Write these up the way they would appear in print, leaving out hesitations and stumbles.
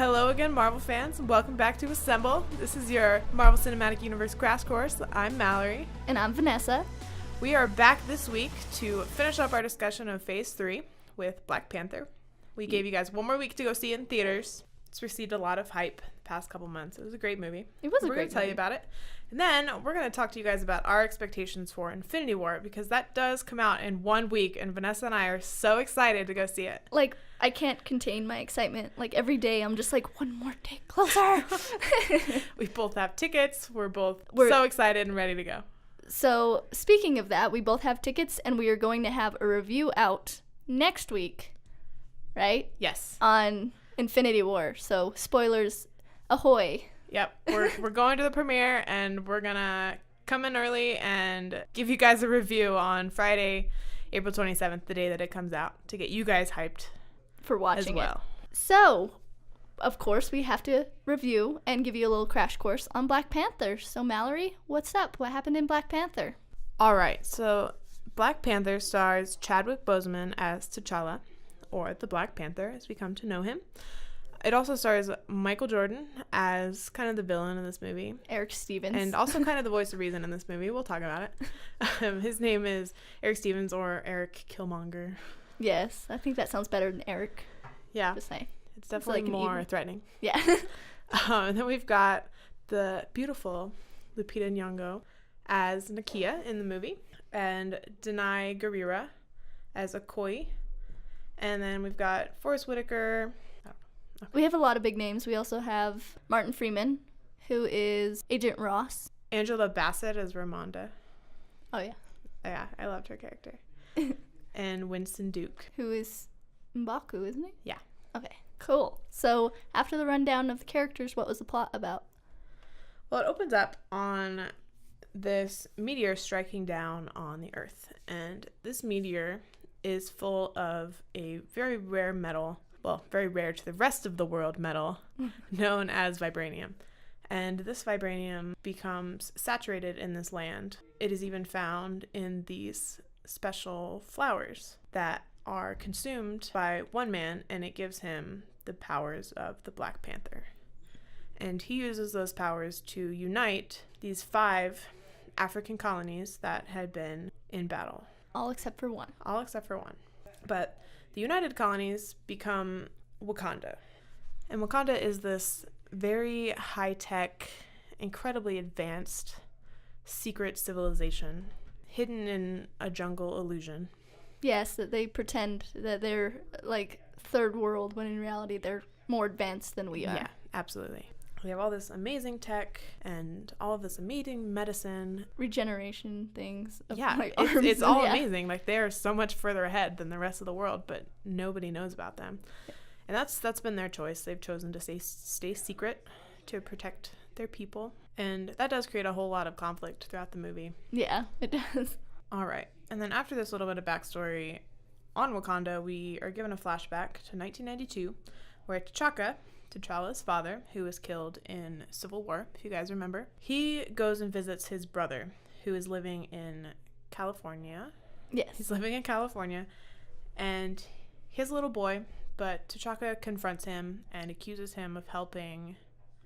Hello again, Marvel fans, and welcome back to Assemble. This is your Marvel Cinematic Universe crash course. I'm Mallory. And I'm Vanessa. We are back this week to finish up our discussion of Phase 3 with Black Panther. We gave you guys one more week to go see it in theaters. It's received a lot of hype the past couple months. It was a great movie. It was a great movie. We're going to tell you about it. And then we're going to talk to you guys about our expectations for Infinity War, because that does come out in 1 week, and Vanessa and I are so excited to go see it. Like, I can't contain my excitement. Like, every day I'm just like, one more day closer. We both have tickets. We're so excited and ready to go. So, speaking of that, we both have tickets, and we are going to have a review out next week, right? Yes. On Infinity War. So, spoilers, ahoy. Yep. We're going to the premiere, and we're going to come in early and give you guys a review on Friday, April 27th, the day that it comes out, to get you guys hyped for watching as well. So, of course, we have to review and give you a little crash course on Black Panther. So, Mallory, what's up? What happened in Black Panther? All right. So, Black Panther stars Chadwick Boseman as T'Challa, or the Black Panther, as we come to know him. It also stars Michael Jordan as kind of the villain in this movie. Eric Stevens. And also kind of the voice of reason in this movie. We'll talk about it. His name is Eric Stevens, or Eric Killmonger. Yes, I think that sounds better than Eric. Yeah. Just saying. It's definitely like more threatening. Yeah. And then we've got the beautiful Lupita Nyong'o as Nakia in the movie, and Denai Guerrera as Okoye. And then we've got Forrest Whitaker. Okay. We have a lot of big names. We also have Martin Freeman, who is Agent Ross. Angela Bassett as Ramonda. Oh, yeah. Yeah, I loved her character. And Winston Duke. Who is M'Baku, isn't he? Yeah. Okay, cool. So, after the rundown of the characters, what was the plot about? Well, it opens up on this meteor striking down on the Earth. And this meteor is full of a very rare metal, well, very rare to the rest of the world metal, known as vibranium. And this vibranium becomes saturated in this land. It is even found in these special flowers that are consumed by one man, and it gives him the powers of the Black Panther. And he uses those powers to unite these 5 African colonies that had been in battle. All except for one. All except for one. But the united colonies become Wakanda. And Wakanda is this very high-tech, incredibly advanced, secret civilization hidden in a jungle illusion. Yes, that they pretend that they're like third world, when in reality they're more advanced than we are. Yeah, absolutely. We have all this amazing tech and all of this amazing medicine. Regeneration things. Yeah, like it's all amazing. Like, they are so much further ahead than the rest of the world, but nobody knows about them. And that's been their choice. They've chosen to stay secret to protect their people. And that does create a whole lot of conflict throughout the movie. Yeah, it does. All right. And then after this little bit of backstory on Wakanda, we are given a flashback to 1992, where T'Challa's father, who was killed in Civil War, if you guys remember, he goes and visits his brother, who is living in California. Yes. He's living in California, and he has a little boy, but T'Chaka confronts him and accuses him of helping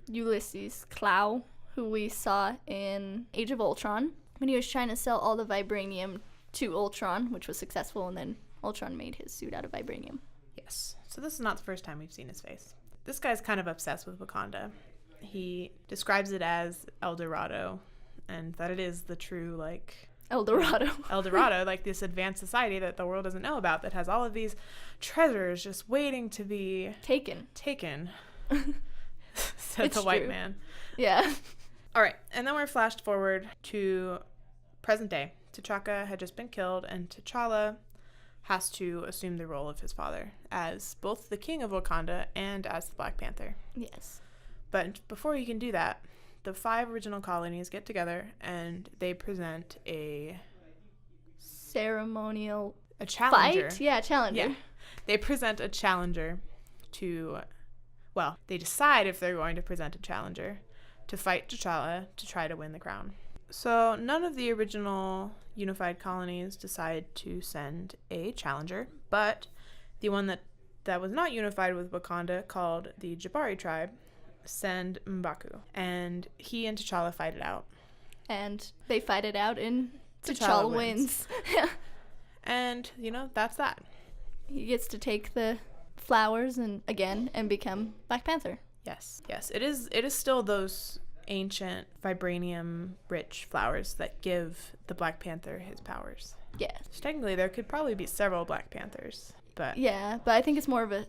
Ulysses Klaue, who we saw in Age of Ultron, when he was trying to sell all the vibranium to Ultron, which was successful, and then Ultron made his suit out of vibranium. Yes. So this is not the first time we've seen his face. This guy's kind of obsessed with Wakanda. He describes it as El Dorado, and that it is the true, like... El Dorado. El Dorado, like this advanced society that the world doesn't know about, that has all of these treasures just waiting to be... Taken. Said the white man. Yeah. All right, and then we're flashed forward to present day. T'Chaka had just been killed, and T'Challa has to assume the role of his father as both the king of Wakanda and as the Black Panther. Yes. But before he can do that, the 5 original colonies get together and they present a ceremonial challenger. Fight? Yeah, challenger. Yeah. They present a challenger to, well, they decide if they're going to present a challenger to fight T'Challa to try to win the crown. So none of the original unified colonies decide to send a challenger, but the one that that was not unified with Wakanda called the Jabari tribe send M'Baku. And he and T'Challa fight it out. And they fight it out and T'Challa T'Challa wins. And, that's that. He gets to take the flowers and become Black Panther. Yes. It is still those ancient vibranium rich flowers that give the Black Panther his powers. Yeah. So technically there could probably be several Black Panthers, but yeah, but I think it's more of it's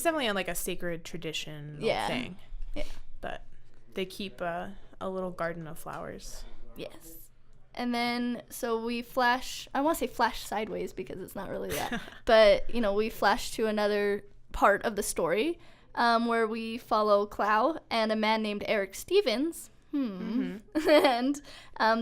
definitely like a sacred tradition thing. Yeah. But they keep a little garden of flowers. Yes. And then, so we flash, I want to say flash sideways because it's not really that, but, we flash to another part of the story where we follow Clow and a man named Eric Stevens, and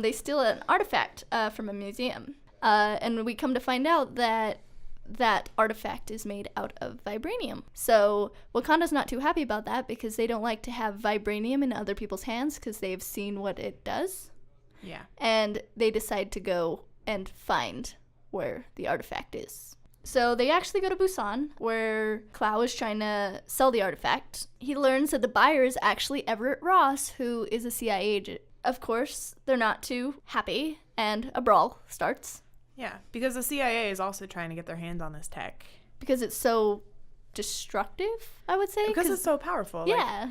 they steal an artifact from a museum. And we come to find out that artifact is made out of vibranium. So Wakanda's not too happy about that because they don't like to have vibranium in other people's hands because they've seen what it does. Yeah. And they decide to go and find where the artifact is. So they actually go to Busan, where Clow is trying to sell the artifact. He learns that the buyer is actually Everett Ross, who is a CIA agent. Of course, they're not too happy, and a brawl starts. Yeah, because the CIA is also trying to get their hands on this tech. Because it's so destructive, I would say. Because it's so powerful. Yeah. Like,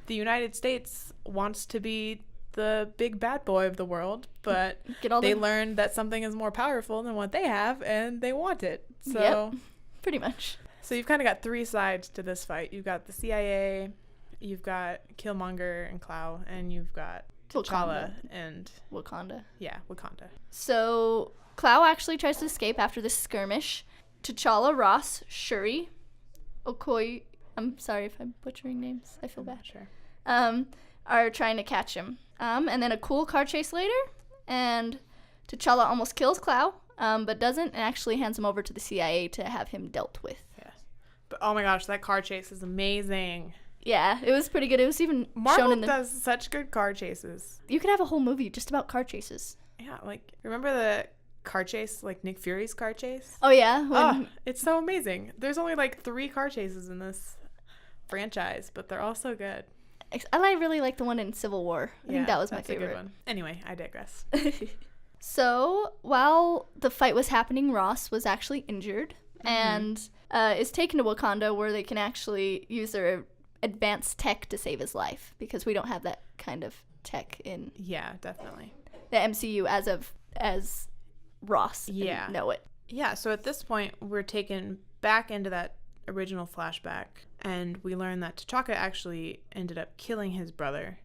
the United States wants to be the big bad boy of the world, but they learned that something is more powerful than what they have, and they want it. So, yep, pretty much. So you've kind of got three sides to this fight. You've got the CIA, you've got Killmonger and Clow, and you've got T'Challa and Wakanda. Yeah, Wakanda. So Clow actually tries to escape after this skirmish. T'Challa, Ross, Shuri, Okoye, I'm sorry if I'm butchering names. I feel bad. Sure. Are trying to catch him. And then a cool car chase later, and T'Challa almost kills Clow, but doesn't, and actually hands him over to the CIA to have him dealt with. Yes. But oh my gosh, that car chase is amazing. Yeah, it was pretty good. It was even shown in the... Marvel does such good car chases. You could have a whole movie just about car chases. Yeah, like, remember the car chase, like Nick Fury's car chase? Oh, yeah? It's so amazing. There's only like 3 car chases in this franchise, but they're all so good. I really like the one in Civil War. I think that was my favorite. A good one. Anyway, I digress. So, while the fight was happening, Ross was actually injured and is taken to Wakanda where they can actually use their advanced tech to save his life because we don't have that kind of tech in definitely the MCU as Ross know it. Yeah, so at this point, we're taken back into that original flashback, and we learn that T'Chaka actually ended up killing his brother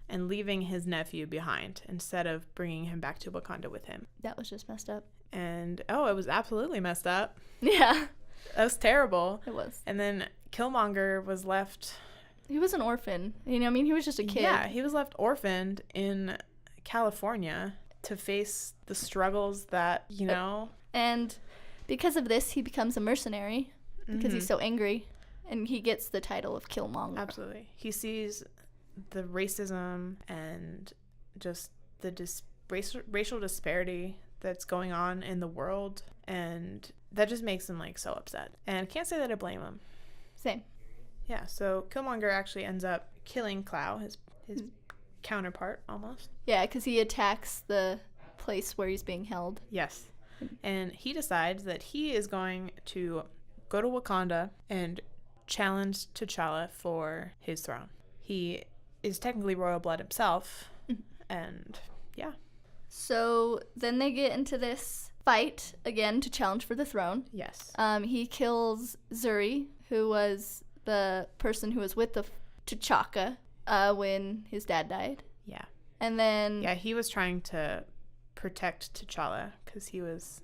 and leaving his nephew behind instead of bringing him back to Wakanda with him. That was just messed up. And, it was absolutely messed up. Yeah. That was terrible. It was. And then Killmonger was left... He was an orphan. He was just a kid. Yeah, he was left orphaned in California to face the struggles that, And because of this, he becomes a mercenary because he's so angry. And he gets the title of Killmonger. Absolutely. He sees the racism and just the racial disparity that's going on in the world. And that just makes him, so upset. And can't say that I blame him. Same. Yeah, so Killmonger actually ends up killing Clow, his counterpart, almost. Yeah, because he attacks the place where he's being held. Yes. And he decides that he is going to go to Wakanda and challenge T'Challa for his throne. He is technically royal blood himself, and yeah. So then they get into this fight again to challenge for the throne. Yes. He kills Zuri, who was the person who was with the T'Chaka when his dad died. Yeah. And then... Yeah, he was trying to protect T'Challa because he was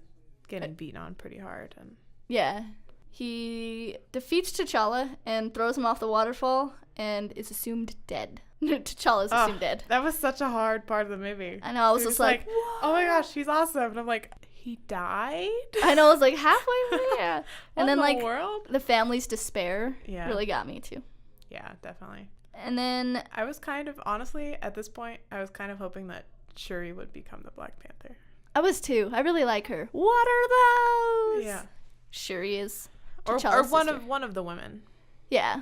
getting beaten on pretty hard. And yeah. He defeats T'Challa and throws him off the waterfall and is assumed dead. T'Challa's assumed dead. That was such a hard part of the movie. I know, I was just like, oh my gosh, he's awesome. And I'm like, he died? I know, I was like halfway there. And then world? The family's despair really got me too. Yeah, definitely. And then I was honestly, at this point, I was kind of hoping that Shuri would become the Black Panther. I was too. I really like her. What are those? Yeah. Shuri is or sister. one of the women. Yeah.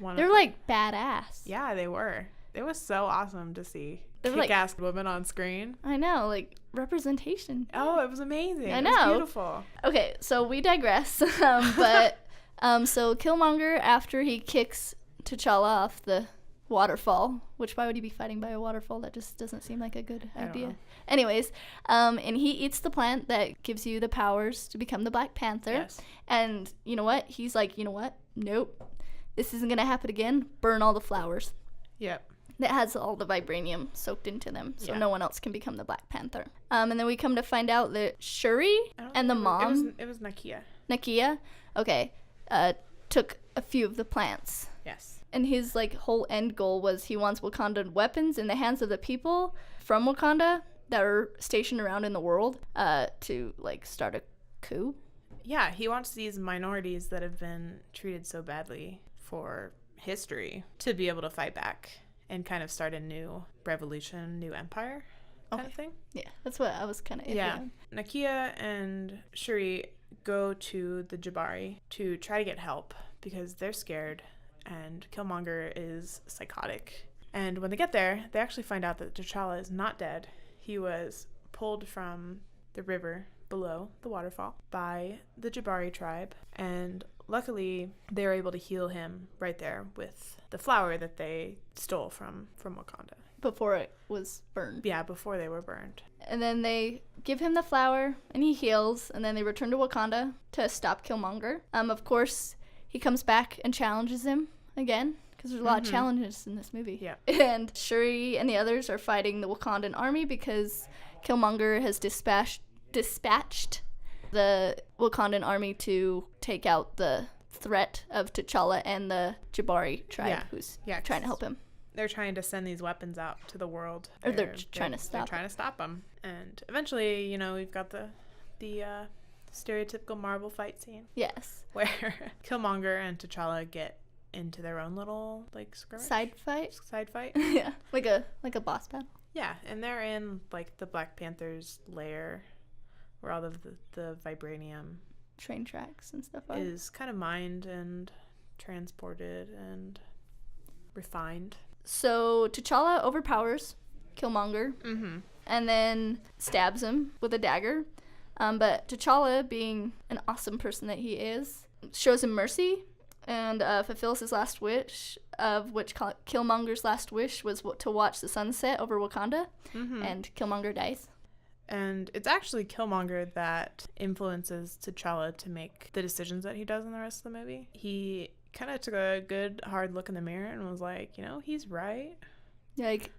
They're like badass. Yeah, they were. It was so awesome to see They were like kick-ass women on screen. I know, like representation. Oh, it was amazing. I know. It was beautiful. Okay, so we digress. But so Killmonger, after he kicks T'Challa off the waterfall, which why would he be fighting by a waterfall? That just doesn't seem like a good idea. Anyways, and he eats the plant that gives you the powers to become the Black Panther. Yes. And you know what? He's like, you know what? Nope. This isn't going to happen again. Burn all the flowers. Yep. That has all the vibranium soaked into them, so Yeah. no one else can become the Black Panther. And then we come to find out that Shuri and the mom, it was Nakia. Nakia, took a few of the plants. Yes. And his like whole end goal was he wants Wakandan weapons in the hands of the people from Wakanda that are stationed around in the world to like start a coup. Yeah, he wants these minorities that have been treated so badly for history to be able to fight back and kind of start a new revolution, new empire kind of thing. Yeah, that's what I was kind of on. Nakia and Shuri go to the Jabari to try to get help because they're scared and Killmonger is psychotic. And when they get there, they actually find out that T'Challa is not dead. He was pulled from the river below the waterfall by the Jabari tribe, and luckily they were able to heal him right there with the flower that they stole from Wakanda. Before it was burned. Yeah, before they were burned. And then they give him the flower, and he heals, and then they return to Wakanda to stop Killmonger. Of course, he comes back and challenges him again, because there's a lot of challenges in this movie. Yeah. And Shuri and the others are fighting the Wakandan army because Killmonger has dispatched the Wakandan army to take out the threat of T'Challa and the Jabari tribe who's trying to help him. They're trying to send these weapons out to the world. Or they're trying to stop. They're trying to stop them. And eventually, you know, we've got the stereotypical Marvel fight scene. Yes. Where Killmonger and T'Challa get into their own little like skirmish. Side fight. Yeah. Like a boss battle. Yeah, and they're in like the Black Panther's lair where all of the vibranium train tracks and stuff are. Is kind of mined and transported and refined. So T'Challa overpowers Killmonger and then stabs him with a dagger. But T'Challa, being an awesome person that he is, shows him mercy and fulfills his last wish, of which Killmonger's last wish was to watch the sunset over Wakanda, and Killmonger dies. And it's actually Killmonger that influences T'Challa to make the decisions that he does in the rest of the movie. He kind of took a good, hard look in the mirror and was like, you know, he's right. Like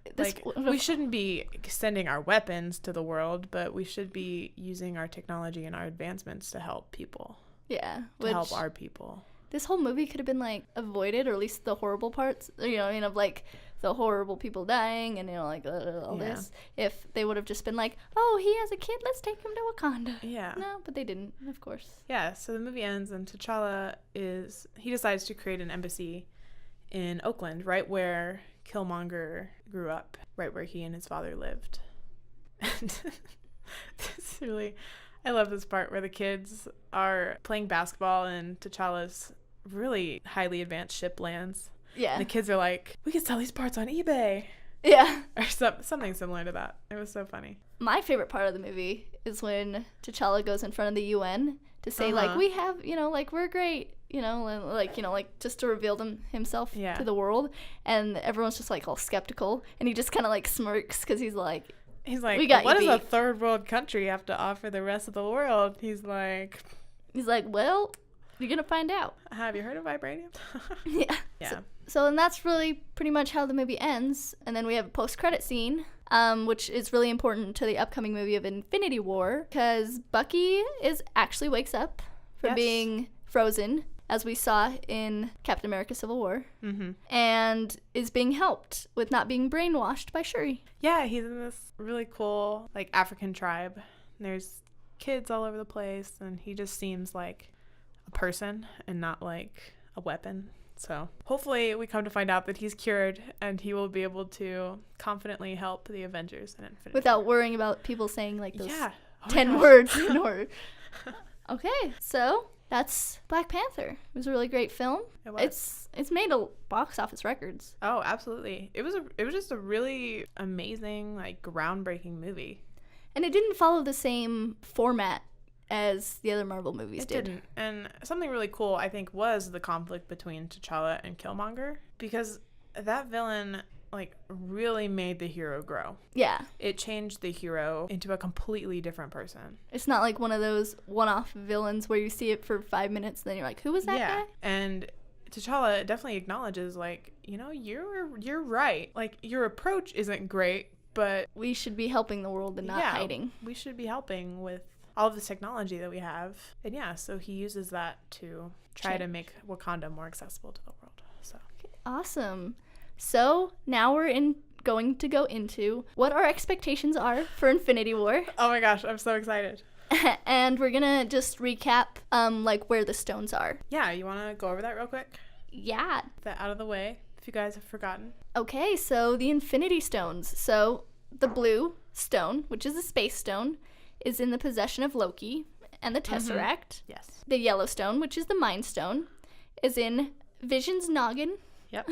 we shouldn't be sending our weapons to the world, but we should be using our technology and our advancements to help people. Yeah. To help our people. This whole movie could have been, like, avoided, or at least the horrible parts, you know what I mean, of, like, the horrible people dying and, you know, like, all this, if they would have just been like, oh, he has a kid, let's take him to Wakanda. Yeah. No, but they didn't, of course. Yeah, so the movie ends and T'Challa he decides to create an embassy in Oakland, right where Killmonger grew up, right where he and his father lived. And this really, I love this part where the kids are playing basketball and T'Challa's really highly advanced ship lands. Yeah. And the kids are like, we could sell these parts on eBay. Yeah. Or something similar to that. It was so funny. My favorite part of the movie is when T'Challa goes in front of the UN to say, like, we have, you know, like, we're great, you know, like, you know, like, just to reveal himself to the world. And everyone's just, like, all skeptical. And he just kind of, like, smirks because he's like, what does a third world country have to offer the rest of the world? He's like, well, you're going to find out. Have you heard of vibranium? Yeah. Yeah. So and that's really pretty much how the movie ends. And then we have a post-credit scene, which is really important to the upcoming movie of Infinity War, because Bucky actually wakes up from being frozen, as we saw in Captain America Civil War, and is being helped with not being brainwashed by Shuri. Yeah, he's in this really cool, like, African tribe. There's kids all over the place, and he just seems like a person and not like a weapon. So hopefully we come to find out that he's cured and he will be able to confidently help the Avengers in Infinity without War. worrying about people saying like those 10 words in order. Okay, so That's Black Panther. It was a really great film. It was. It's made a box office records. Oh, absolutely. It was just a really amazing, like, groundbreaking movie. And it didn't follow the same format as the other Marvel movies did. It didn't. And something really cool, I think, was the conflict between T'Challa and Killmonger, because that villain, like, really made the hero grow. Yeah. It changed the hero into a completely different person. It's not like one of those one-off villains where you see it for 5 minutes, then you're like, who was that guy? And T'Challa definitely acknowledges, like, you know, you're right. Like, your approach isn't great, but we should be helping the world and not hiding. We should be helping with all of this technology that we have. And yeah, so he uses that to try to make Wakanda more accessible to the world. So awesome. So now we're going to go into what our expectations are for Infinity War. Oh my gosh, I'm so excited. And we're gonna just recap like where the stones are. Yeah, you want to go over that real quick? Yeah. Get that out of the way if you guys have forgotten. Okay, so the Infinity Stones. So the blue stone, which is a space stone, is in the possession of Loki and the Tesseract. Yes. The yellow stone, which is the Mind Stone, is in Vision's noggin. Yep.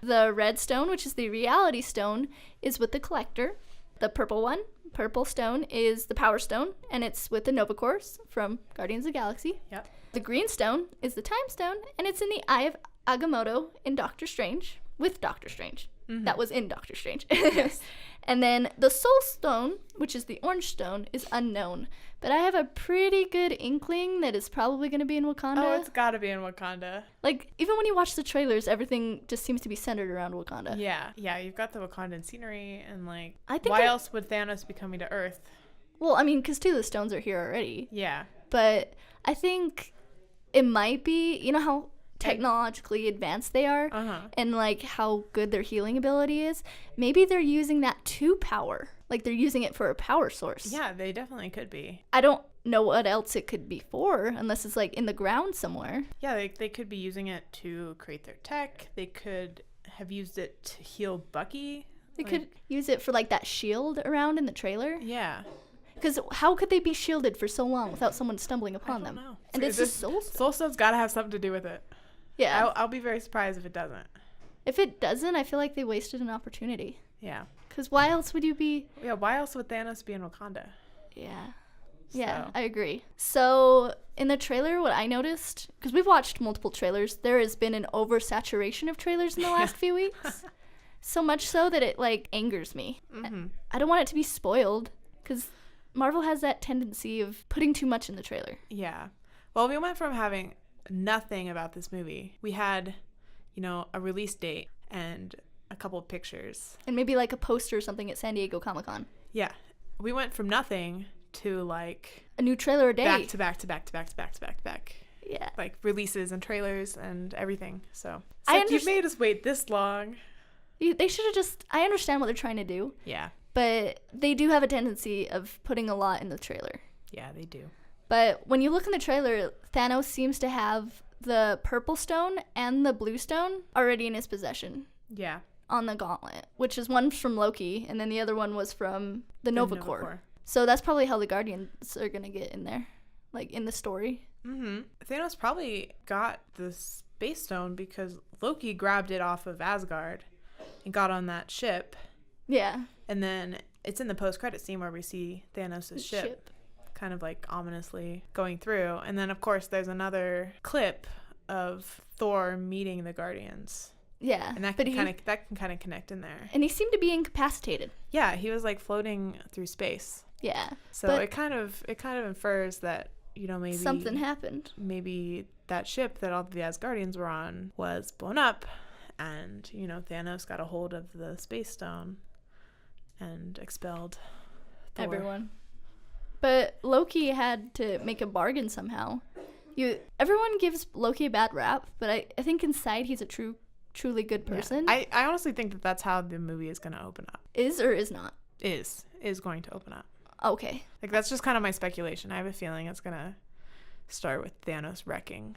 The red stone, which is the Reality Stone, is with the Collector. The purple stone, is the Power Stone, and it's with the Nova Corps from Guardians of the Galaxy. Yep. The green stone is the Time Stone, and it's in the Eye of Agamotto in Doctor Strange, with Doctor Strange. Mm-hmm. That was in Doctor Strange. Yes. And then the Soul Stone, which is the orange stone, is unknown. But I have a pretty good inkling that it's probably going to be in Wakanda. Oh, it's got to be in Wakanda. Like, even when you watch the trailers, everything just seems to be centered around Wakanda. Yeah. Yeah, you've got the Wakandan scenery, and, like, I think why else would Thanos be coming to Earth? Well, I mean, because two of the stones are here already. Yeah. But I think it might be, you know how technologically advanced they are, and like how good their healing ability is. Maybe they're using that to power, like they're using it for a power source. Yeah, they definitely could be. I don't know what else it could be for, unless it's like in the ground somewhere. Yeah, they could be using it to create their tech. They could have used it to heal Bucky. They could use it for like that shield around in the trailer. Yeah. Because how could they be shielded for so long without someone stumbling upon them? I don't know. And this is Soul Stone. Soul Stone's got to have something to do with it. Yeah. I'll be very surprised if it doesn't. If it doesn't, I feel like they wasted an opportunity. Yeah. Because why else would you be... Yeah, why else would Thanos be in Wakanda? Yeah. Yeah, I agree. So, in the trailer, what I noticed... Because we've watched multiple trailers. There has been an oversaturation of trailers in the last few weeks. So much so that it, like, angers me. Mm-hmm. I don't want it to be spoiled. Because Marvel has that tendency of putting too much in the trailer. Yeah. Well, we went from having nothing about this movie. We had, you know, a release date and a couple of pictures. And maybe like a poster or something at San Diego Comic-Con. Yeah. We went from nothing to like... a new trailer a day. Back to back to back to back to back to back to back. Yeah. Like releases and trailers and everything. So you made us wait this long. They should have just... I understand what they're trying to do. Yeah. But they do have a tendency of putting a lot in the trailer. Yeah, they do. But when you look in the trailer, Thanos seems to have the purple stone and the blue stone already in his possession. Yeah. On the gauntlet, which is one from Loki, and then the other one was from the Nova Corps. So that's probably how the Guardians are going to get in there, like in the story. Mm-hmm. Thanos probably got the Space Stone because Loki grabbed it off of Asgard and got on that ship. Yeah. And then it's in the post-credit scene where we see Thanos' ship kind of like ominously going through. And then, of course, there's another clip of Thor meeting the Guardians. Yeah. And that can kind of connect in there. And he seemed to be incapacitated. Yeah, he was like floating through space. Yeah. So it kind of infers that, you know, maybe something happened. Maybe that ship that all the Asgardians were on was blown up, and, you know, Thanos got a hold of the Space Stone and expelled Thor. Everyone. But Loki had to make a bargain somehow. Everyone gives Loki a bad rap, but I think inside he's a truly good person. Yeah. I honestly think that that's how the movie is going to open up. Is or is not? Is going to open up. Okay. Like, that's just kind of my speculation. I have a feeling it's going to start with Thanos wrecking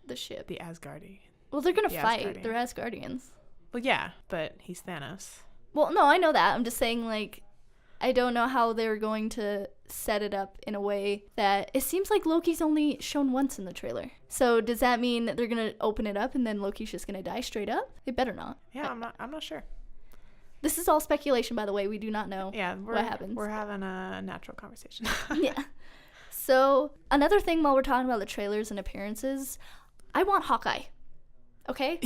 the ship. The Asgardians. Well, they're going to fight. They're Asgardians. Well, yeah, but he's Thanos. Well, no, I know that. I'm just saying, like, I don't know how they're going to set it up in a way that it seems like Loki's only shown once in the trailer. So does that mean that they're gonna open it up and then Loki's just gonna die straight up? It better not. Yeah, I'm not sure. This is all speculation, by the way. We do not know what happens. We're having a natural conversation. Yeah. So another thing while we're talking about the trailers and appearances, I want Hawkeye. Okay?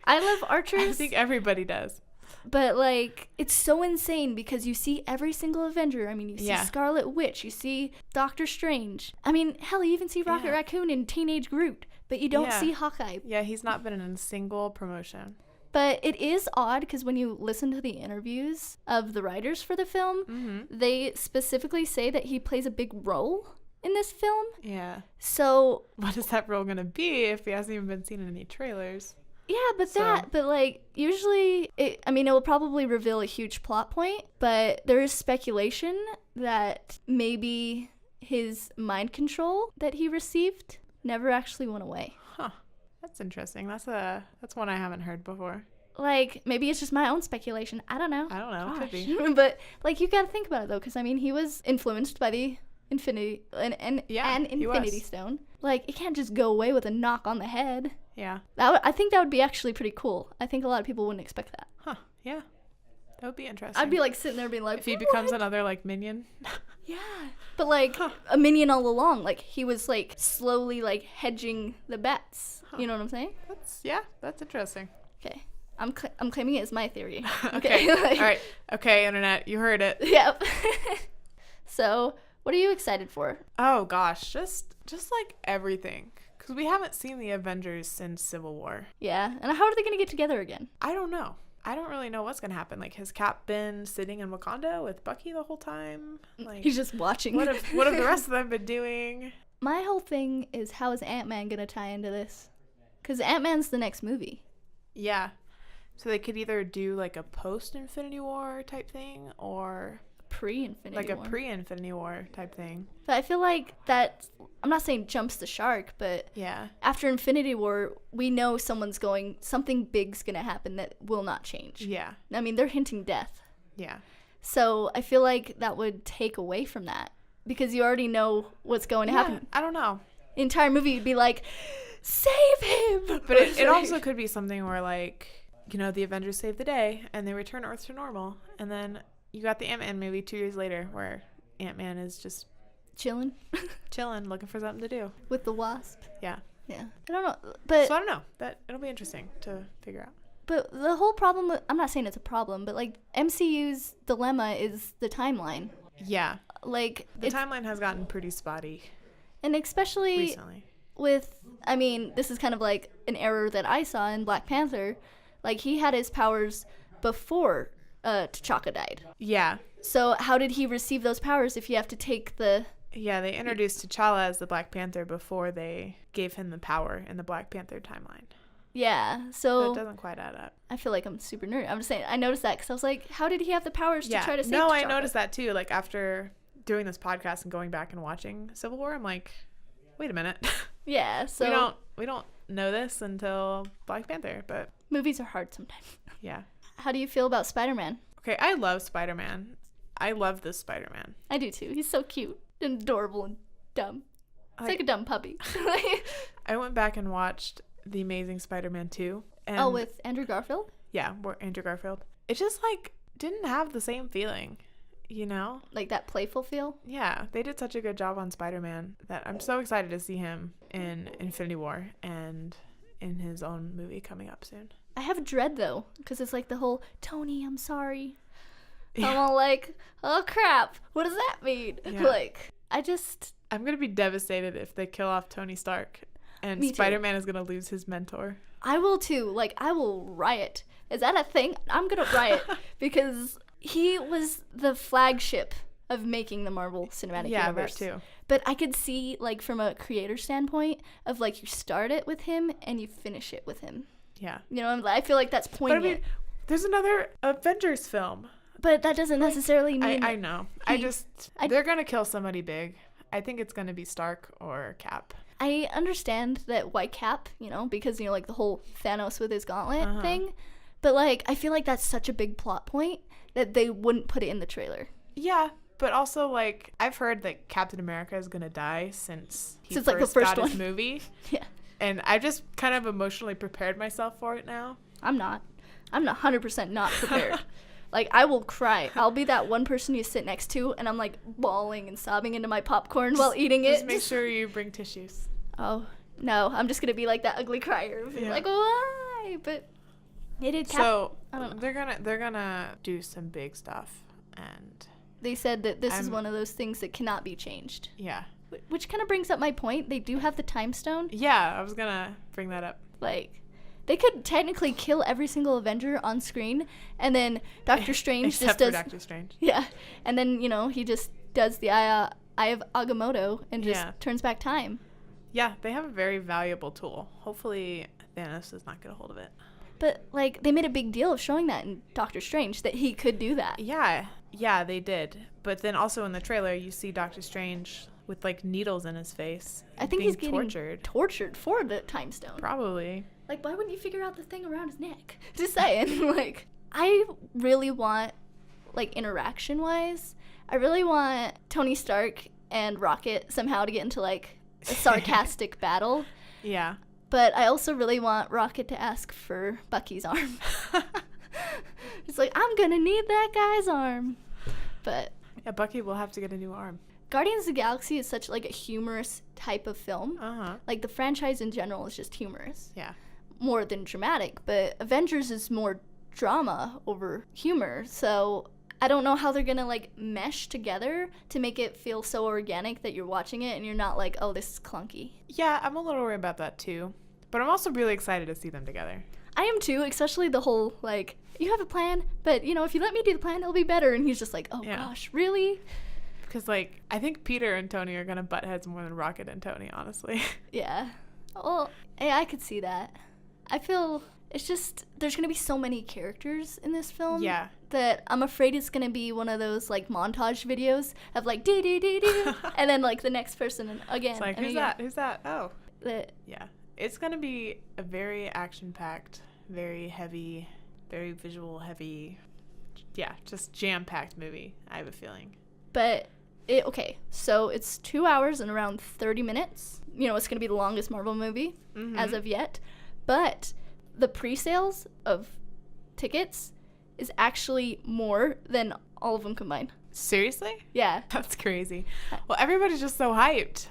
I love archers. I think everybody does. But, like, it's so insane because you see every single Avenger. I mean, you see Scarlet Witch. You see Doctor Strange. I mean, hell, you even see Rocket Raccoon and Teenage Groot. But you don't see Hawkeye. Yeah, he's not been in a single promotion. But it is odd because when you listen to the interviews of the writers for the film, they specifically say that he plays a big role in this film. Yeah. So what is that role going to be if he hasn't even been seen in any trailers? Yeah, but like, usually, it will probably reveal a huge plot point, but there is speculation that maybe his mind control that he received never actually went away. Huh. That's interesting. That's one I haven't heard before. Like, maybe it's just my own speculation. I don't know. Could be. But, like, you gotta think about it, though, because, I mean, he was influenced by the Infinity Stone. Like, it can't just go away with a knock on the head. Yeah. I think that would be actually pretty cool. I think a lot of people wouldn't expect that. Huh. Yeah. That would be interesting. I'd be like sitting there being like, if he becomes another like minion. Yeah. But like a minion all along. Like he was like slowly like hedging the bets. Huh. You know what I'm saying? That's interesting. Okay. I'm claiming it as my theory. Okay. All right. Okay, internet, you heard it. Yep. So, what are you excited for? Oh gosh, just like everything. Because we haven't seen the Avengers since Civil War. Yeah, and how are they going to get together again? I don't know. I don't really know what's going to happen. Like, has Cap been sitting in Wakanda with Bucky the whole time? Like, he's just watching. What have the rest of them been doing? My whole thing is, how is Ant-Man going to tie into this? Because Ant-Man's the next movie. Yeah. So they could either do, like, a post-Infinity War type thing, or pre-Infinity War. Like a pre-Infinity War type thing. But I feel like that, I'm not saying jumps the shark, but after Infinity War, we know something big's gonna happen that will not change. Yeah. I mean, they're hinting death. Yeah. So I feel like that would take away from that because you already know what's going to happen. I don't know. The entire movie you'd be like, save him! But it also could be something where, like, you know, the Avengers save the day and they return Earth to normal, and then you got the Ant-Man movie 2 years later where Ant-Man is just chilling, looking for something to do with the Wasp. Yeah. I don't know, but so I don't know. That it'll be interesting to figure out. But the whole problem I'm not saying it's a problem, but like MCU's dilemma is the timeline. Yeah. Like the timeline has gotten pretty spotty. And especially recently. This is kind of like an error that I saw in Black Panther. Like he had his powers before T'Chaka died. Yeah. So how did he receive those powers if you have to take the... Yeah, they introduced T'Challa as the Black Panther before they gave him the power in the Black Panther timeline. Yeah, so... That doesn't quite add up. I feel like I'm super nerdy. I'm just saying, I noticed that because I was like, how did he have the powers to try to save No, T'Chaka? I noticed that too. Like after doing this podcast and going back and watching Civil War, I'm like, wait a minute. Yeah, so... We don't know this until Black Panther, but... Movies are hard sometimes. Yeah. How do you feel about Spider-Man? Okay, I love Spider-Man. I love this Spider-Man. I do too. He's so cute and adorable and dumb. It's like a dumb puppy. I went back and watched The Amazing Spider-Man 2. And with Andrew Garfield? Yeah, Andrew Garfield. It just, like, didn't have the same feeling, you know? Like that playful feel? Yeah, they did such a good job on Spider-Man that I'm so excited to see him in Infinity War and in his own movie coming up soon. I have dread, though, because it's like the whole, Tony, I'm sorry. Yeah. I'm all like, oh, crap. What does that mean? Yeah. Like, I'm going to be devastated if they kill off Tony Stark and Spider-Man is going to lose his mentor. I will, too. Like, I will riot. Is that a thing? I'm going to riot because he was the flagship of making the Marvel Cinematic Universe. Yeah, that too. But I could see, like, from a creator standpoint of, like, you start it with him and you finish it with him. Yeah. You know, I feel like that's poignant. But I mean, there's another Avengers film. But that doesn't necessarily mean... I know. They're going to kill somebody big. I think it's going to be Stark or Cap. I understand that why Cap, you know, because, you know, like the whole Thanos with his gauntlet thing. But, like, I feel like that's such a big plot point that they wouldn't put it in the trailer. Yeah. But also, like, I've heard that Captain America is gonna die since he Since, like, the first got his one. movie. Yeah. And I've just kind of emotionally prepared myself for it now. I'm not 100% not prepared. Like, I will cry. I'll be that one person you sit next to, and I'm, like, bawling and sobbing into my popcorn while eating it. Just make sure you bring tissues. Oh, no. I'm just going to be, like, that ugly crier. Yeah. Like, why? But it did So, I don't know. they're gonna do some big stuff. And They said that this is one of those things that cannot be changed. yeah. Which kind of brings up my point. They do have the time stone. Yeah, I was gonna bring that up. Like, they could technically kill every single Avenger on screen, and then Doctor Strange Except just does... for Doctor Strange. Yeah, and then, you know, he just does the Eye of Agamotto and just Yeah. turns back time. Yeah, they have a very valuable tool. Hopefully Thanos does not get a hold of it. But, like, they made a big deal of showing that in Doctor Strange, that he could do that. Yeah, they did. But then also in the trailer, you see Doctor Strange with, like, needles in his face. I think being he's getting tortured for the time stone. Probably. Like, why wouldn't you figure out the thing around his neck? Just saying. Like, I really want, like, interaction-wise, I really want Tony Stark and Rocket somehow to get into, like, a sarcastic battle. Yeah. But I also really want Rocket to ask for Bucky's arm. It's like, I'm gonna need that guy's arm. But Yeah, Bucky will have to get a new arm. Guardians of the Galaxy is such, like, a humorous type of film. Uh-huh. Like, the franchise in general is just humorous. Yeah. More than dramatic. But Avengers is more drama over humor. So I don't know how they're gonna, like, mesh together to make it feel so organic that you're watching it and you're not like, oh, this is clunky. Yeah, I'm a little worried about that too. But I'm also really excited to see them together. I am too, especially the whole, like, you have a plan, but, you know, if you let me do the plan, it'll be better. And he's just like, oh, Yeah. gosh, really? Because, like, I think Peter and Tony are going to butt heads more than Rocket and Tony, honestly. Yeah. Well, yeah, I could see that. I feel it's just, there's going to be so many characters in this film. Yeah. That I'm afraid it's going to be one of those, like, montage videos of, like, dee-dee-dee-dee, and then, like, the next person and again. It's like, and who's again. that? Who's that? Oh. That, Yeah. It's going to be a very action-packed, very heavy, very visual heavy, yeah, just jam-packed movie, I have a feeling. but, okay, so it's 2 hours and around 30 minutes. You know, it's going to be the longest Marvel movie as of yet. But the pre-sales of tickets is actually more than all of them combined. Seriously? Yeah. That's crazy. Well, everybody's just so hyped.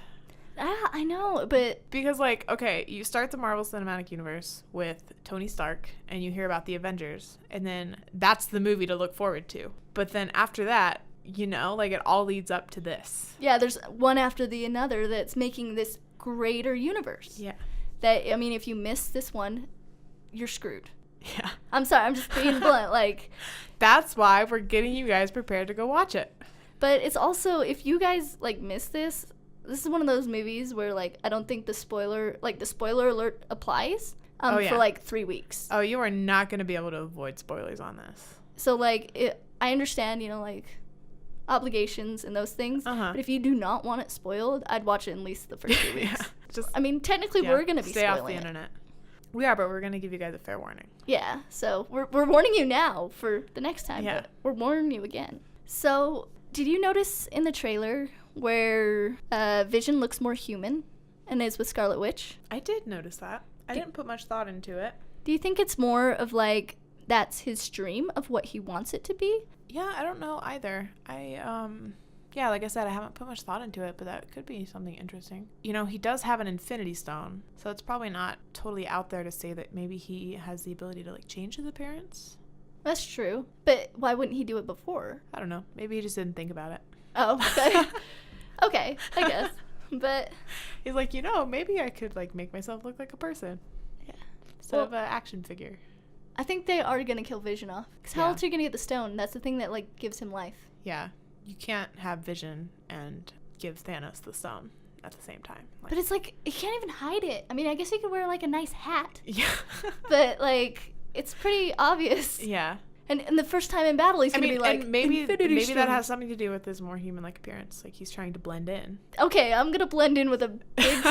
I know, but Because, like, okay, you start the Marvel Cinematic Universe with Tony Stark, and you hear about the Avengers, and then that's the movie to look forward to. But then after that, you know, like, it all leads up to this. yeah, there's one after the another that's making this greater universe. Yeah. That, I mean, if you miss this one, you're screwed. Yeah. I'm sorry, I'm just being blunt, like, That's why we're getting you guys prepared to go watch it. but it's also, if you guys, like, miss this is one of those movies where, like, I don't think the spoiler alert applies for, like, 3 weeks. Oh, you are not going to be able to avoid spoilers on this. So, like, I understand, you know, like, obligations and those things, but if you do not want it spoiled, I'd watch it at least the first 2 weeks. Yeah. Just I mean, technically, we're going to be stay spoiling off the it. internet. We are, but we're going to give you guys a fair warning. Yeah, so we're warning you now for the next time, Yeah. but we're warning you again. So, did you notice in the trailer where Vision looks more human and is with Scarlet Witch? I did notice that. I didn't put much thought into it. Do you think it's more of, like, that's his dream of what he wants it to be? Yeah, I don't know either. Yeah, like I said, I haven't put much thought into it, but that could be something interesting. You know, he does have an Infinity Stone, so it's probably not totally out there to say that maybe he has the ability to, like, change his appearance. That's true. But why wouldn't he do it before? I don't know. Maybe he just didn't think about it. Oh, okay. Okay, I guess. But He's like, you know, maybe I could, like, make myself look like a person. Yeah. Instead of an action figure. I think they are going to kill Vision off. Because how else are you going to get the stone? That's the thing that, like, gives him life. Yeah. You can't have Vision and give Thanos the stone at the same time. Like, But it's like, he can't even hide it. I mean, I guess he could wear, like, a nice hat. yeah. But, like, it's pretty obvious. Yeah. And the first time in battle, he's going to be like, and maybe Infinity that Stone. has something to do with his more human-like appearance. Like, he's trying to blend in. Okay, I'm going to blend in with a big,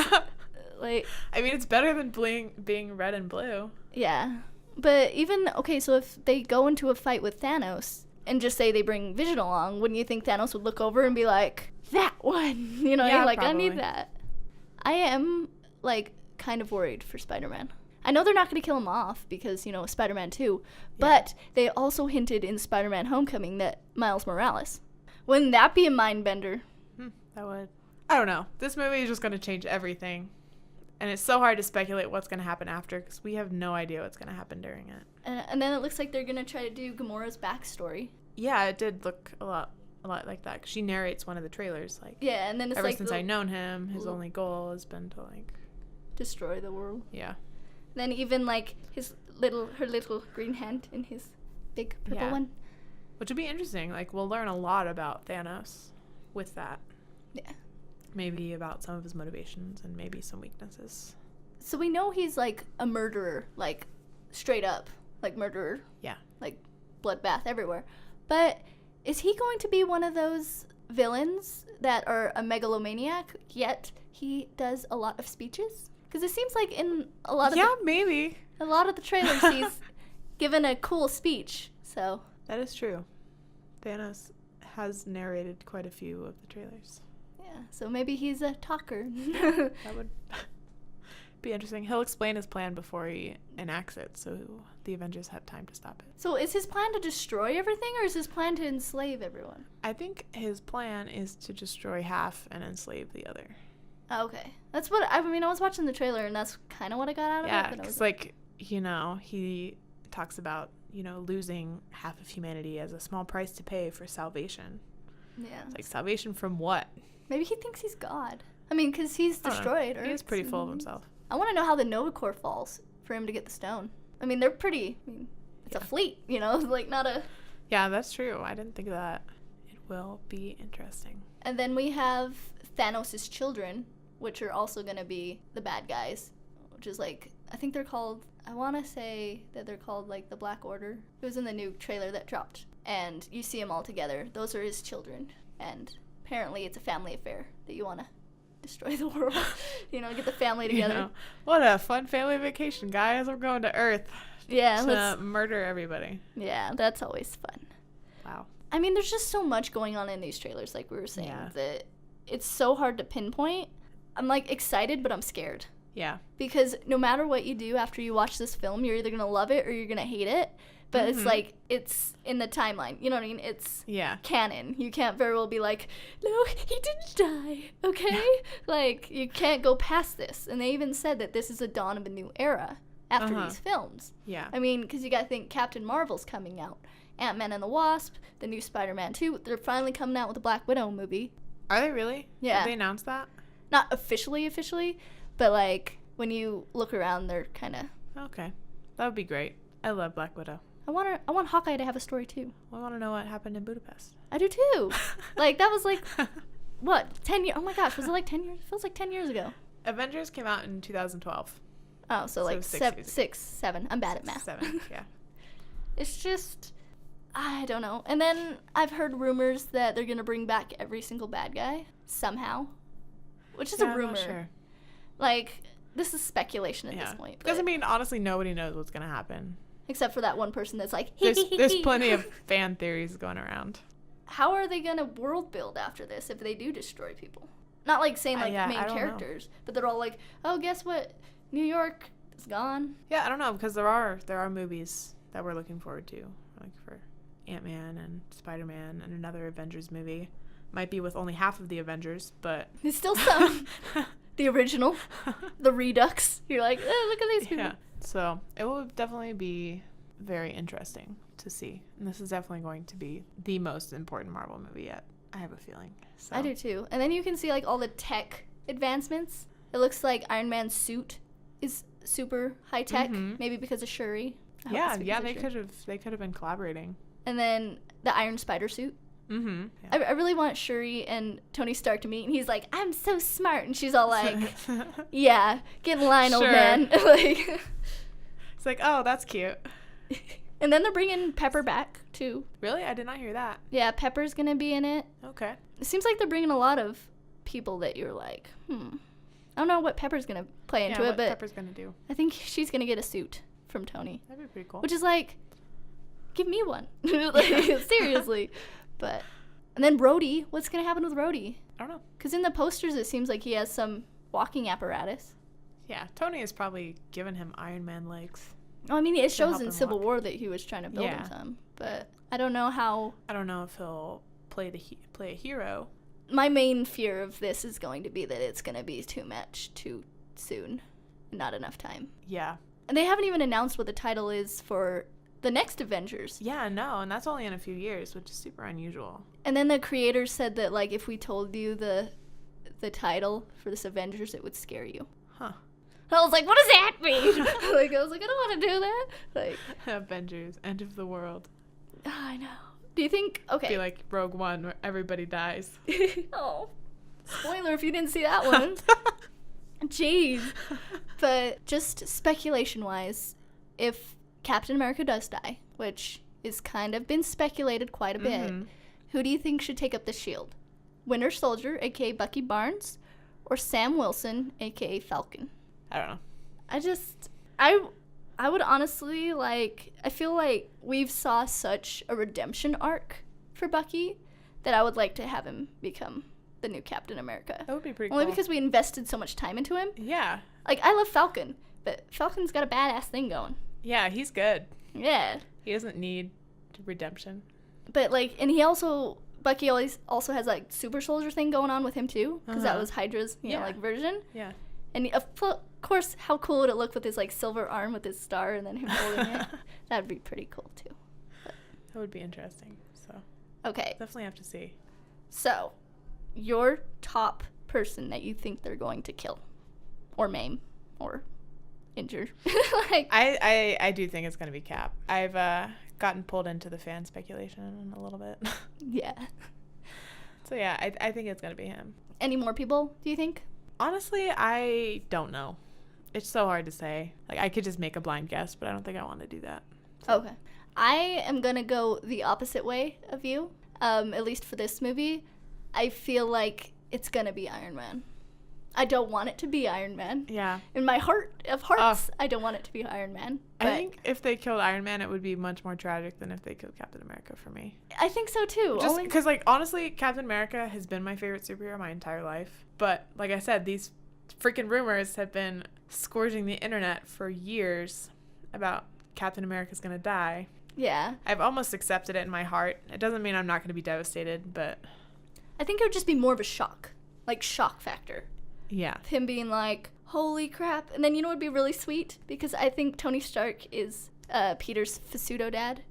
like... I mean, it's better than being red and blue. Yeah. But even, okay, so if they go into a fight with Thanos, and just say they bring Vision along, wouldn't you think Thanos would look over and be like, that one? You know, Yeah, like, probably. I need that. I am, like, kind of worried for Spider-Man. I know they're not going to kill him off because, you know, Spider-Man 2, but they also hinted in Spider-Man Homecoming that Miles Morales. Wouldn't that be a mind bender? That would. I don't know. This movie is just going to change everything. And it's so hard to speculate what's going to happen after because we have no idea what's going to happen during it. And then it looks like they're going to try to do Gamora's backstory. Yeah, it did look a lot like that. 'Cause she narrates one of the trailers. Like, yeah, and then it's ever like since I've known him, his only goal has been to, like... destroy the world. Yeah. Then even, like, her little green hand in his big purple one. Which would be interesting. Like, we'll learn a lot about Thanos with that. Yeah. Maybe about some of his motivations and maybe some weaknesses. So we know he's, like, a murderer, like, straight up, like, murderer. Yeah. Like, bloodbath everywhere. But is he going to be one of those villains that are a megalomaniac, yet he does a lot of speeches? Because it seems like in a lot of maybe. A lot of the trailers he's given a cool speech, so... That is true. Thanos has narrated quite a few of the trailers. Yeah, so maybe he's a talker. That would be interesting. He'll explain his plan before he enacts it, so the Avengers have time to stop it. So is his plan to destroy everything, or is his plan to enslave everyone? I think his plan is to destroy half and enslave the other. Oh, okay. That's what, I mean, I was watching the trailer, and that's kind of what I got out of it. Yeah, because, like, you know, he talks about, you know, losing half of humanity as a small price to pay for salvation. Yeah. It's like, salvation from what? Maybe he thinks he's God. I mean, because he's destroyed Earth. He is pretty full of himself. I want to know how the Nova Corps falls for him to get the stone. I mean, they're pretty, it's a fleet, you know, like not a... Yeah, that's true. I didn't think of that. It will be interesting. And then we have Thanos' children, which are also going to be the bad guys, which is like, I think they're called, I want to say that they're called like the Black Order. It was in the new trailer that dropped. And you see them all together. Those are his children. And apparently it's a family affair that you want to destroy the world. You know, get the family together. You know, what a fun family vacation, guys. We're going to Earth. Yeah. To murder everybody. Yeah, that's always fun. Wow. I mean, there's just so much going on in these trailers, like we were saying, that it's so hard to pinpoint. I'm, like, excited, but I'm scared. Yeah. Because no matter what you do after you watch this film, you're either going to love it or you're going to hate it. But it's like, it's in the timeline. You know what I mean? It's canon. You can't very well be like, no, he didn't die, okay? Like, you can't go past this. And they even said that this is a dawn of a new era after these films. Yeah. I mean, because you got to think Captain Marvel's coming out. Ant-Man and the Wasp, the new Spider-Man 2. They're finally coming out with a Black Widow movie. Are they really? Yeah. Have they announced that? Not officially, but, like, when you look around, they're kind of... Okay. That would be great. I love Black Widow. I want Hawkeye to have a story, too. I want to know what happened in Budapest. I do, too. Like, that was, like, what, 10 years? Oh, my gosh, was it, like, 10 years? It feels like 10 years ago. Avengers came out in 2012. Oh, so like 6, 7. I'm bad at math. 7, yeah. It's just, I don't know. And then I've heard rumors that they're going to bring back every single bad guy somehow, which is a rumor. I'm not sure. Like, this is speculation at this point. Because, I mean, honestly, nobody knows what's going to happen. Except for that one person that's like, there's plenty of fan theories going around. How are they going to world build after this if they do destroy people? Not like saying like main characters, but they're all like, oh, guess what? New York is gone. Yeah, I don't know, because there are movies that we're looking forward to, like for Ant-Man and Spider-Man and another Avengers movie. Might be with only half of the Avengers, but it's still some. The original, the Redux. You're like, look at these people. Yeah. So it will definitely be very interesting to see. And this is definitely going to be the most important Marvel movie yet, I have a feeling. So. I do too. And then you can see like all the tech advancements. It looks like Iron Man's suit is super high tech, maybe because of Shuri. Yeah, they could have been collaborating. And then the Iron Spider suit. Yeah. I really want Shuri and Tony Stark to meet, and he's like, I'm so smart, and she's all like, yeah, get in line, old man. Like, it's like, oh, that's cute. And then they're bringing Pepper back too. Really? I did not hear that. Yeah, Pepper's gonna be in it. Okay. It seems like they're bringing a lot of people that you're like, I don't know what Pepper's gonna play into it, but Pepper's gonna do. I think she's gonna get a suit from Tony. That'd be pretty cool. Which is like, give me one. Like, seriously. But, and then Rhodey, what's going to happen with Rhodey? I don't know. Because in the posters, it seems like he has some walking apparatus. Yeah, Tony has probably given him Iron Man legs. Oh, I mean, it shows in him Civil walk. War that he was trying to build him some. But I don't know how. I don't know if he'll play a hero. My main fear of this is going to be that it's going to be too much too soon. Not enough time. Yeah. And they haven't even announced what the title is for the next Avengers. Yeah, no, and that's only in a few years, which is super unusual. And then the creators said that, like, if we told you the title for this Avengers, it would scare you. Huh. I was like, what does that mean? Like, I was like, I don't want to do that. Like, Avengers, End of the World. I know. Do you think, okay. Be like Rogue One, where everybody dies. Oh. Spoiler if you didn't see that one. Jeez. But just speculation-wise, if Captain America does die, which is kind of been speculated quite a bit, who do you think should take up the shield? Winter Soldier, a.k.a. Bucky Barnes, or Sam Wilson, a.k.a. Falcon? I don't know. I would honestly, like, I feel like we've saw such a redemption arc for Bucky that I would like to have him become the new Captain America. That would be pretty Only cool. because we invested so much time into him. Yeah. Like, I love Falcon, but Falcon's got a badass thing going. Yeah, he's good. Yeah. He doesn't need redemption. But, like, and Bucky always also has, like, super soldier thing going on with him, too, because that was Hydra's, you know, like, version. Yeah. And, of course, how cool would it look with his, like, silver arm with his star and then him holding it? That'd be pretty cool, too. But. That would be interesting, so. Okay. Definitely have to see. So, your top person that you think they're going to kill or maim or injure. Like, I do think it's going to be Cap. I've gotten pulled into the fan speculation a little bit. Yeah. So, yeah, I think it's going to be him. Any more people, do you think? Honestly, I don't know. It's so hard to say. Like, I could just make a blind guess, but I don't think I want to do that. So. Okay. I am going to go the opposite way of you, at least for this movie. I feel like it's going to be Iron Man. I don't want it to be Iron Man. Yeah. In my heart of hearts, I don't want it to be Iron Man. I think if they killed Iron Man, it would be much more tragic than if they killed Captain America for me. I think so, too. Just because, like, honestly, Captain America has been my favorite superhero my entire life. But, like I said, these freaking rumors have been scourging the internet for years about Captain America's going to die. Yeah. I've almost accepted it in my heart. It doesn't mean I'm not going to be devastated, but... I think it would just be more of a shock. Like, shock factor. Yeah. Him being like, holy crap. And then, you know what would be really sweet? Because I think Tony Stark is Peter's pseudo dad.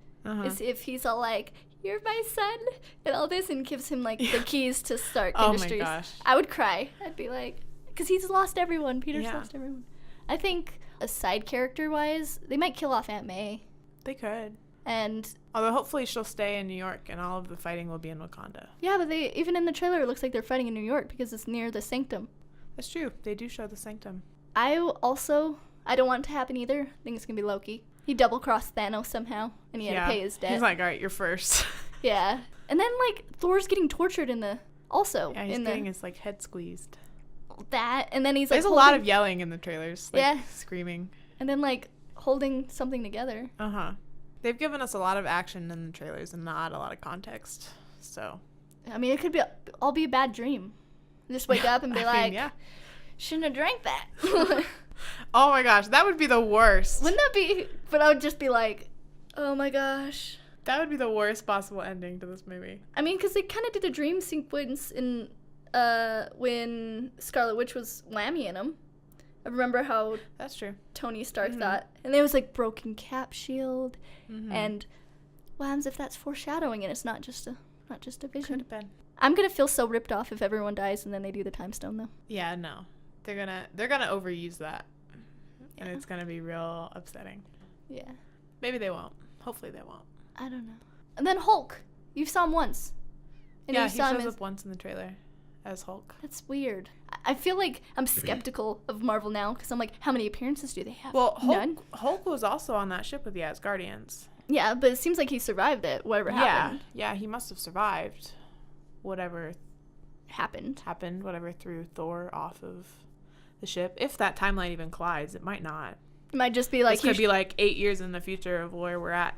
Is if he's all like, you're my son, and all this, and gives him, like, the keys to Stark Industries. Oh, my gosh. I would cry. I'd be like, because he's lost everyone. Peter's lost everyone. I think, a side character-wise, they might kill off Aunt May. They could. And... although hopefully she'll stay in New York and all of the fighting will be in Wakanda. yeah, but even in the trailer, it looks like they're fighting in New York because it's near the Sanctum. That's true. They do show the Sanctum. I don't want it to happen either. I think it's going to be Loki. He double-crossed Thanos somehow, and he had to pay his debt. He's like, all right, you're first. Yeah. And then, like, Thor's getting tortured in the... also. Yeah, he's getting his, like, head squeezed. That, and then he's, like, there's a lot of yelling in the trailers. Like, screaming. And then, like, holding something together. Uh-huh. They've given us a lot of action in the trailers and not a lot of context, so... I mean, it could all be a bad dream. Just wake up and be shouldn't have drank that. Oh my gosh, that would be the worst. Wouldn't that be... but I would just be like, oh my gosh. That would be the worst possible ending to this movie. I mean, because they kind of did a dream sequence in when Scarlet Witch was whammying him. I remember how... that's true. Tony Stark thought. And there was, like, broken cap shield. And what happens if that's foreshadowing and it's not just a vision? Could have been. I'm going to feel so ripped off if everyone dies and then they do the time stone, though. Yeah, no. They're gonna overuse that. And it's gonna be real upsetting. Yeah. Maybe they won't. Hopefully they won't. I don't know. And then Hulk. You saw him once. And yeah, he shows up once in the trailer as Hulk. That's weird. I feel like I'm skeptical of Marvel now because I'm like, how many appearances do they have? Well, None? Hulk was also on that ship with the Asgardians. Yeah, but it seems like he survived it, whatever happened. Yeah, he must have survived whatever happened, whatever threw Thor off of the ship. If that timeline even collides, it might not. It might just be like... this could be like 8 years in the future of where we're at.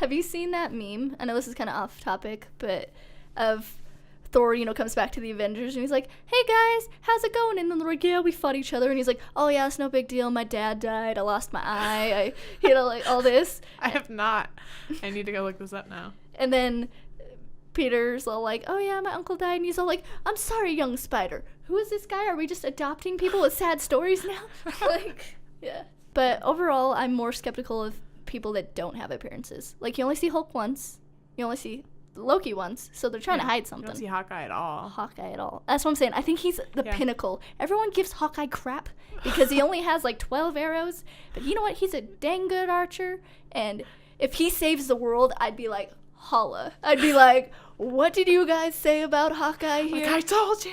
Have you seen that meme? I know this is kind of off topic, but of Thor, comes back to the Avengers and he's like, hey guys, how's it going? And then they're like, yeah, we fought each other. And he's like, oh yeah, it's no big deal. My dad died. I lost my eye. Like all this. I have not. I need to go look this up now. And then Peter's all like, oh yeah, my uncle died. And he's all like, I'm sorry, young spider. Who is this guy? Are we just adopting people with sad stories now? Yeah. But overall, I'm more skeptical of people that don't have appearances. Like, you only see Hulk once. You only see Loki once. So they're trying to hide something. You don't see Hawkeye at all. That's what I'm saying. I think he's the pinnacle. Everyone gives Hawkeye crap because he only has like 12 arrows. But you know what? He's a dang good archer. And if he saves the world, I'd be like, holla. I'd be like, what did you guys say about Hawkeye here? Like, I told you.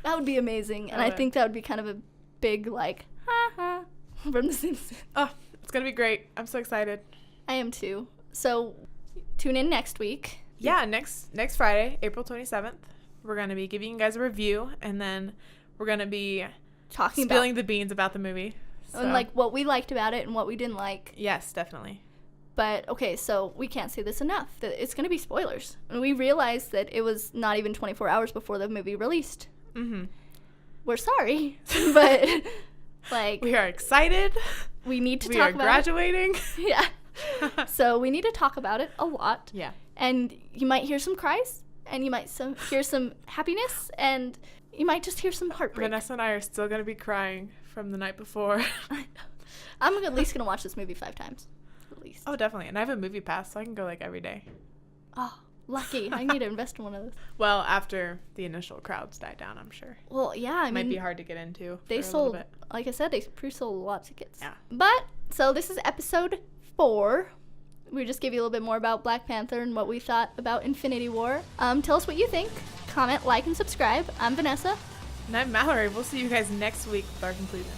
That would be amazing. And I think that would be kind of a big, like, ha-ha from The Simpsons. Oh, it's going to be great. I'm so excited. I am too. So tune in next week. Yeah, next Friday, April 27th, we're going to be giving you guys a review, and then we're going to be spilling the beans about the movie. And, like, what we liked about it and what we didn't like. Yes, definitely. But, okay, so we can't say this enough. That it's going to be spoilers. And we realized that it was not even 24 hours before the movie released. Mm-hmm. We're sorry, but, like... We are excited. We need to talk about it. We are graduating. Yeah. So we need to talk about it a lot. Yeah. And you might hear some cries, and you might hear some happiness, and you might just hear some heartbreak. Vanessa and I are still going to be crying from the night before. I'm at least going to watch this movie 5 times. At least. Oh, definitely. And I have a movie pass, so I can go, like, every day. Oh, lucky. I need to invest in one of those. Well, after the initial crowds die down, I'm sure. Well, yeah, I mean... Might be hard to get into. They sold, like I said, they pre-sold a lot of tickets. Yeah. But, so this is episode 4. We just gave you a little bit more about Black Panther and what we thought about Infinity War. Tell us what you think. Comment, like, and subscribe. I'm Vanessa. And I'm Mallory. We'll see you guys next week with our conclusion.